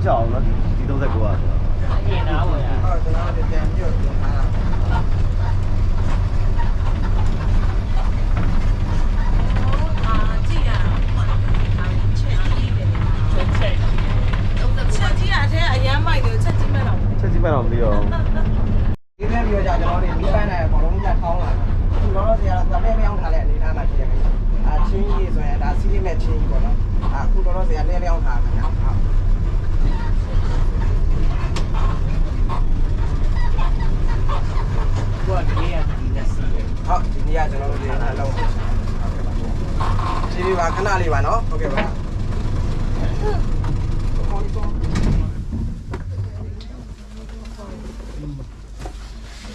ရှောင်းနော်ဒီ39อ่ะအရင်သားပေါ့ညာဟုတ်ကျွန်တော်ပြန်ပြတ်ပြန်ထားတာကြည့်ရအောင်ချက်ကြီးတယ်ချက်ကြီးအထဲအရမ်းမိုက်တယ်ချက်ကြီးမဲ့တော့ချက်ကြီးမဲ့တော့မပြီးတော့ဒီနေ့ပြောကြကျွန်တော်တို့ဒီပန်းနဲ့ဘောလုံးကြီးထောင်းလာဒီတော့ဆရာကလည်းမအောင်ထားတဲ့အနေထားမှာဖြစ်တယ်ချင်းကြီးဆိုရင်ဒါစီးရိမဲ့ချင်းကြီးပေါ့နော်အခုတော့ဆရာလည်းအောင်ထားတယ်နော်ဟုတ်ဒီနေ့ကဒီနေ့စီးဟုတ်ဒီနေ့ကကျွန်တော်တို့ဒီအလုံးဒီပါခဏလေးပါနော်ဟုတ်ကဲ့ပါ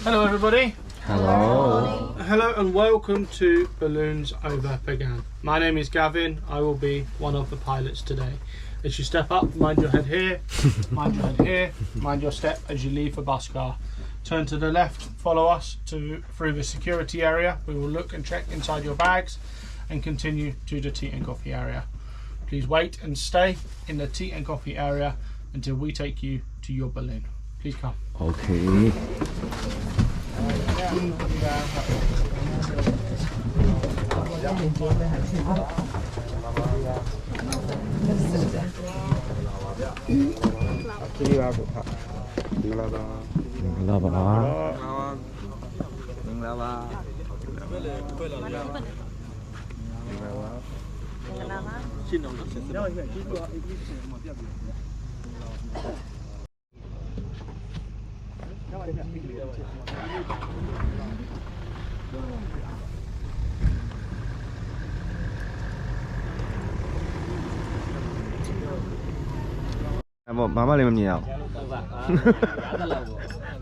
Hello everybody. Hello. Hello and welcome to Balloons Over Pagan. My name is Gavin. I will be one of the pilots today. As you step up, mind your head here, mind your head here, mind your step as you leave the bus car. Turn to the left, follow us through the security area. We will look and check inside your bags and continue to the tea and coffee area. Please wait and stay in the tea and coffee area until we take you to your balloon. Please come. Okay. Mama လည်းမမြင်အောင်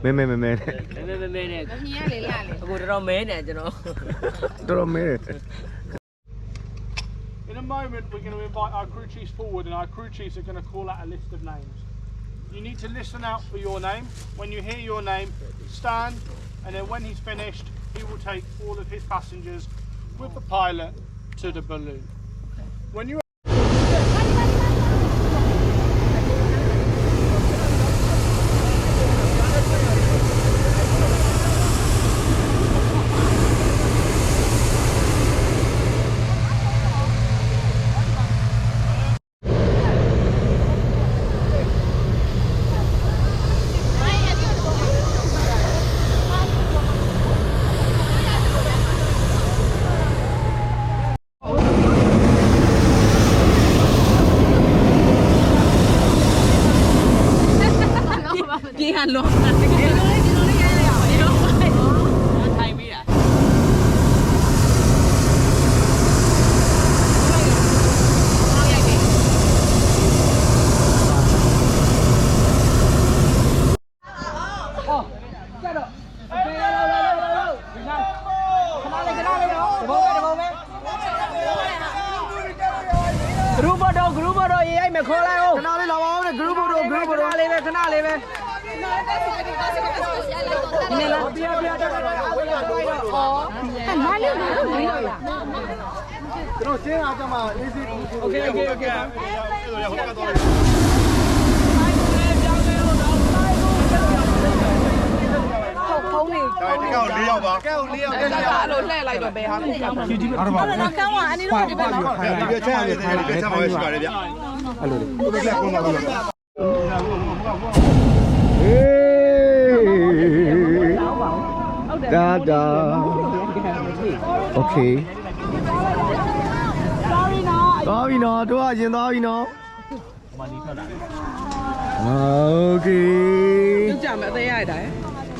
မဲမဲမဲမဲနဲ့အမြင်ရလေလာလေအခုတော်မဲနေကျွန်တော်မဲ In a moment, we're going to invite our crew chiefs forward, and our crew chiefs are going to call out a list of names. You need to listen out for your name. When you hear your name, stand, and then when he's finished, he will take all of his passengers with the pilot to the balloon. When you group တော့ရေးရိုက်မယ်ခေါ်လိုက်အောင်ခဏလေးလာပါဦးနဲ့ group တော့ခဏလေးပဲဒီနေ့လားပြတက်တော့အော်မာလေးကိုရေးရလားကျွန်တော်ရှင်းအားကြမှာ easy okay ဖုန်းလေးကောက်၄ယောက်ပါကောက်၄ယောက်အဲ့လိုလှည့်လိုက်တော့ဘယ်ဟာကိုကောက်မှာဒီအဲ့တော့ကန်းကအနီတော့ဒီဘက်မှာဒီပြချက်ရတယ်ဒီပြချက်မှာရှိပါတယ်ဗျအဲ့လိုလေဘယ်လက်ကုန်းတော့လို့ဒါโอเคသွားပြီနော်တို့အရင်သွားပြီနော်မနီထွက်လာโอเคပြုတ်ကြမယ်အသေးရရတာ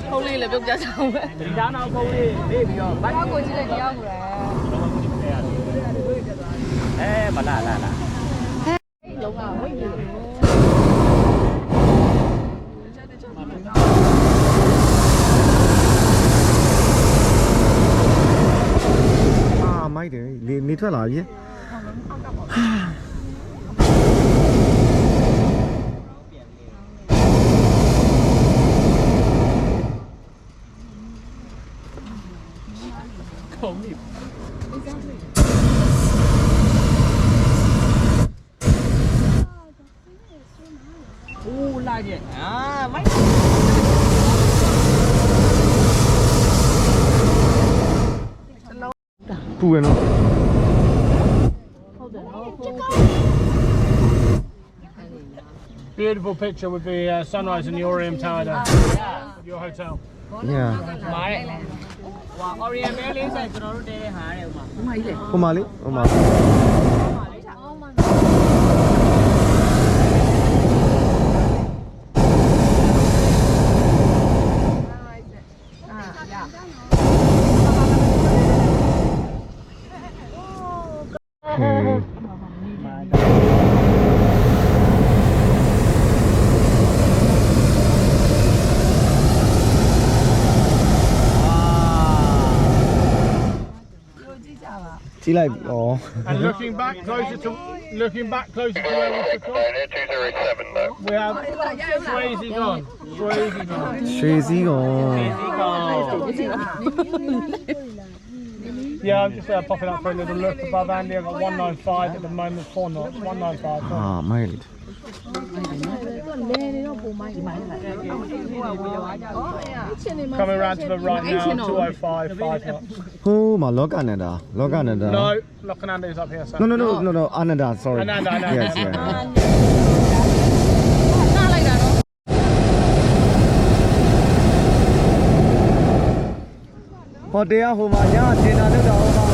ဖုန်းလေးလည်းပြုတ်ကြချောင်းပဲဒီသားနောက်ဖုန်းလေးပေးပြီးတော့ဘာကိုကြည့်လိုက်တရားကိုလဲမလာလုံးဝဝိတ်နေမိုက်တယ်နေထွက်လာပြီခုံနေဟ စားချက်မိုက် ပူရနော် Beautiful picture with the sunrise in the Orium Tower there. Your hotel. yeah မာတဲ့ဟွာ Orient မဲလေးဆိုင်ကျွန်တော်တို့တဲတဲ့ဟာတဲ့ဥမာ ဟိုမှာလေဟိုမှာ ကြည့်လိုက်ဩ And looking back closer to where we took off, we have Swayze gone. Swayze gone. ရွှေစည်းကောင် Yeah, I'm just popping up for a little look above Andy. I've got 195 at the moment, 4 knots, 195. အာမိုက်လေ Coming around to the right now, 205, 5 knots. ဟိုးမှာလောကနန္ဒာ No, Lokananda's up here, sir. no အာနန္ဒာ sorry Ananda. yes yeah ဟိုတရားဟိုမှာညဒေတာလောက်တာဟိုမှာ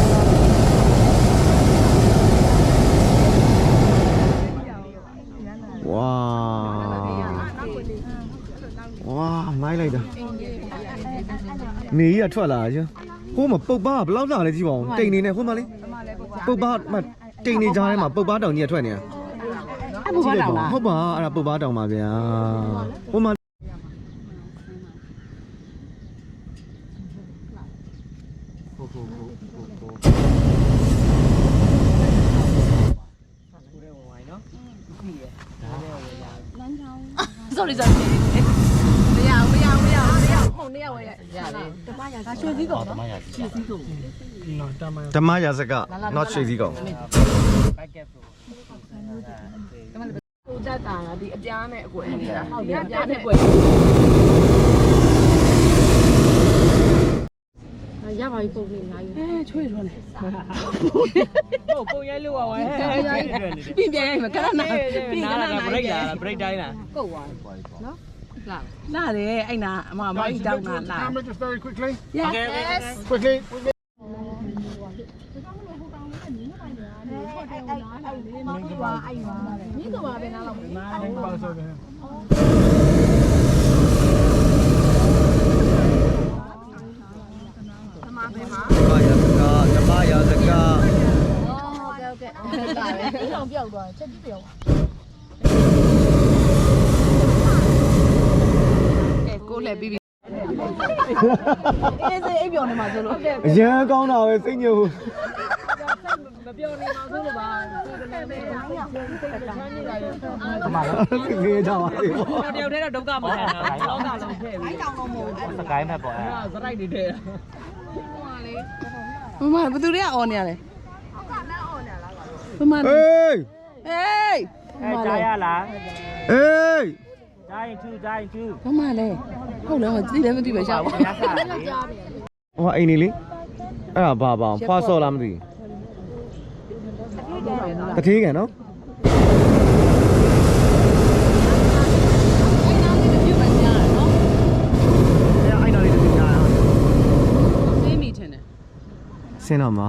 ဝါမိုက်လိုက်တာနေကြီးကထွက်လာchứဟိုမှာပုတ်ပါဘယ်လောက်လာလဲကြည့်ပါဦးတိန်နေနဲ့ဟိုမှာလေပုတ်ပါတိန်နေကြားထဲမှာပုတ်ပါတောင်ကြီးကထွက်နေတာပုတ်ပါတောင်လားဟုတ်ပါအဲ့ဒါပုတ်ပါတောင်ပါဗျာဟိုမှာsorry မရမုံနေရဝဲရတယ်ဓမ္မရာရွှေစည်းကုန်နော်ရွှေစည်းကုန် No, don't mind. ဓမ္မရာဇက not ရွှေစည်းကောင် ကိုကြတာဒီအပြားနဲ့အကွယ်နေတာဟုတ်တယ်အပြားနဲ့အကွယ်ရပါပြီပုံနေအများကြီးချွေထွန်းနေ ဟုတ်ပုံရိုက်လို့ပါဝဲ ပြင်ပြန်ရိုက်မှာကရနာပြင်ကရနာ break လား break တိုင်းလား ကုတ်သွားနော်လာတယ်အဲ့နာအမမကြီးတောင်းတာလာ Camera just very quickly. yes Quickly. 你怎么被拿了？ Close over here. ဓမ္မရာဇက OK，非常标准，这就标。哎，过来比比。အေးစေးအိပ်ပြောနေမှာဆိုလို့ဟုတ်တယ် အရန်ကောင်းတာပဲစိတ်ညစ်ဘူး မပြောနေမှာဆိုလို့ပါစိတ်ကနေပဲချမ်းနေတာရယ် ငေးကြပါစေပေါ့ တယောက်တည်းတော့ဒုက္ခမခံတာလောကလုံးထည့်ပြီးတောင်းတော့မဟုတ်စကိုင်းမဲ့ပေါ့အဲ့ဒါစရိုက်နေတယ် မမဘယ်သူတွေကအော်နေရလဲမမ ဟေး အေး အဲကြားရလား ဟေး ကြားရင်2 မမလည်းဟုတ်လားကြည့်လည်းမသိပဲရှာပါ ရစားလေ ဟိုအိမ်နေလေအဲ့ဒါဘာပါဖွာဆော့လားမသိတထေးကန်နော် အဲ့အိုင်တော်လေးတူညာ သိမိထင်တယ် ဆင်းတော့မှာ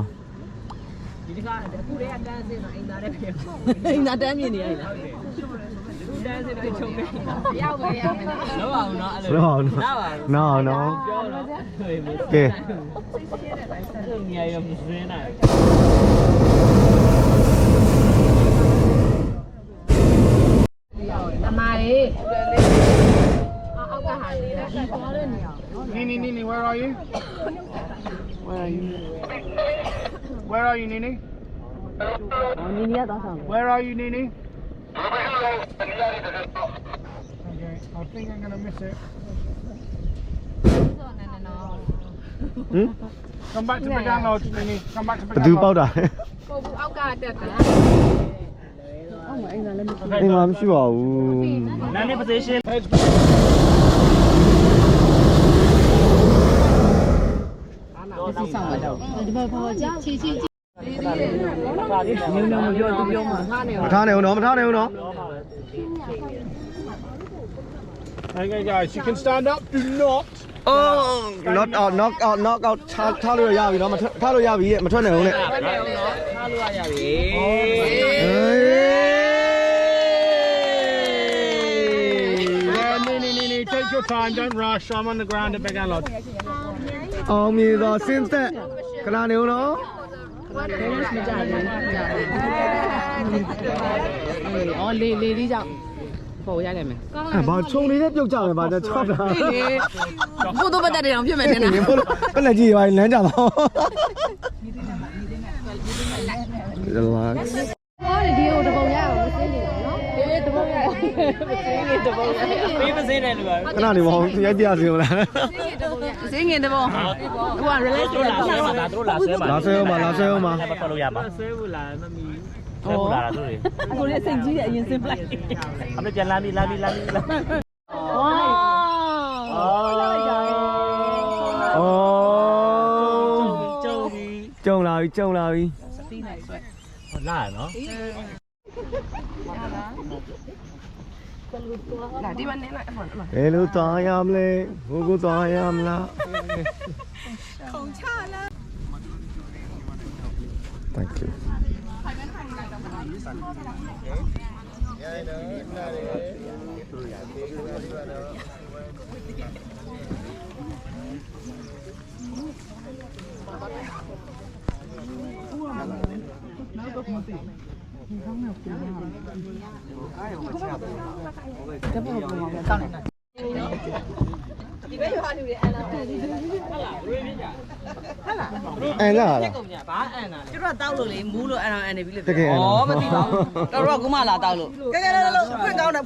ဒီတကားအခုတည်းကတန်းစင်းတာအိမ်သားတဲ့ပြေ အိမ်သာတန်းမြင်နေရလား အခုတန်းစင်းတဲ့ချုံနေရောက်ပဲရမယ်လောအောင်နော်အဲ့လို တော့ နားပါ နော်နော် ပြောတော့ ကဲ နေရမစင်းနိုင် အမားလေးအောက်ကဟာလေးလာသွားတဲ့နေရာ Nini, where are you? Where are you, Nini? နီနီရသွားဆောင် Where are you, Nini? Okay, I think I'm gonna miss it. ဟင် Come back to Bagan Lodge, Nini. Come back to ဘ Bagan သူ Lodge. ပေါက်တာ ပုံဘူးအောက်ကတက်တာ အိမ်မှာမရှိပါဘူး Nani position? မထားနိုင်ဘူးနော်မထားနိုင်ဘူးနော် Okay, guys, you can stand up. Do not. Oh knock out ထားလို့ရပြီနော်မထားလို့ရပြီမထွက်နိုင်ဘူးနဲ့ Take your time. Don't rush. I'm on the ground at Began Lodge. အောင်မြေသောစင်းသက်ခဏနေဦးနော် อ๋อလေလေးကြောင့်ပေါ်ရတယ်မယ် အဲဘာခြုံနေတဲ့ပြုတ်ကြမယ်ဘာချောက်တာ ဘုဒ္ဓဘတ်တဲ့အောင်ဖြစ်မယ်တင်တာ ဘယ်လက်ကြီးပါလမ်းကြပါ relax ဟောဒီကိုတပုံရအောင်မစင်းနေနော်အေးတပုံရအောင်မစင်းနေတပုံရ Pay position နဲ့လူက ခဏနေပါဦးရိုက်ပြစီဦးလား မစင်းငင်တပုံဟိုက relax တို့လာဆွဲမှာတို့လာဆွဲမှာ လာဆွဲအောင်ပါလာဆွဲအောင်ပါ ပတ်လို့ရမှာဆွဲဘူးလားမမီဆွဲဘူးလားတို့တွေ ကိုလေးစိတ်ကြီးတယ်အရင်စင်းပလိုက် အမေပြန်လာပြီလာပြီ ဝါ ကြုံလာပြီ လာနော် လာဒီမနေလိုက်အဖေ ဘယ်လိုသွားရမလဲဘိုးကိုသွားရမလားခုံချလား Thank you အဲလာလား ဘာအန်တာကျတော့တောက်လို့လေမူးလို့အန်အောင်အန်နေပြီလေ တကယ်အန်တာ ဩမသိပါဘူးတော်တော်ကမှလာတောက်လို့ကဲလို့ဖွင့်ကောင်းတယ်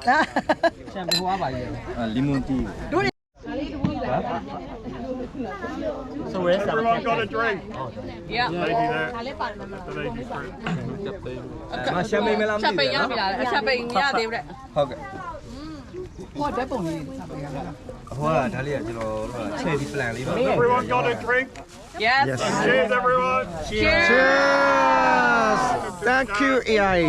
လား ရှမ်ပူဝါပါကြီး လီမွန်တီ So where's that? Everyone got a drink. Yeah. Lady there. The lady fruit. မရှမ်ပိန်မလားမ ချက် သိ ပိန်ရ ဘူး ပြီလားအချက်ပိန်ရသေးဘူးတဲ့ ဟုတ်ကဲ့ ဟောဓာတ်ပုံလေးချက်ပိန်ရတာ ဟိုကဒါလေးကကျွန်တော်ချဲ့ဒီ plan လေးပါ Everyone got a drink. Yes Cheers, everyone. Cheers Thank you AI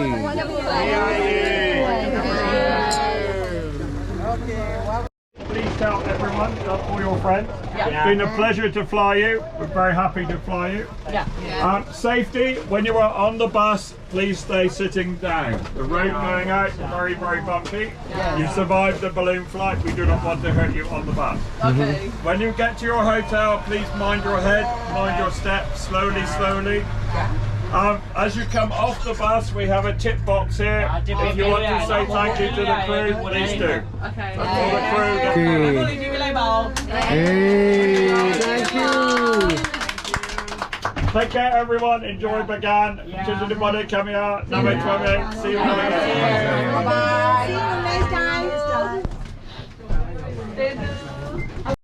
Please tell everyone, all your friends. It's been a pleasure to fly you. We're very happy to fly you. Safety, when you are on the bus, please stay sitting down. The road going out is very, very bumpy. You survived the balloon flight. We do not want to hurt you on the bus. When you get to your hotel, please mind your head, mind your steps, slowly. As you come off the bus, we have a tip box here. If you want to say thank you to the crew, please do. Okay That's all the crew.ဒီပြလိုက်ပါဦး Hey Thank you Take care, everyone. Enjoy Bagan. Cheers to the body. Come here. Number 20. See you later. Bye bye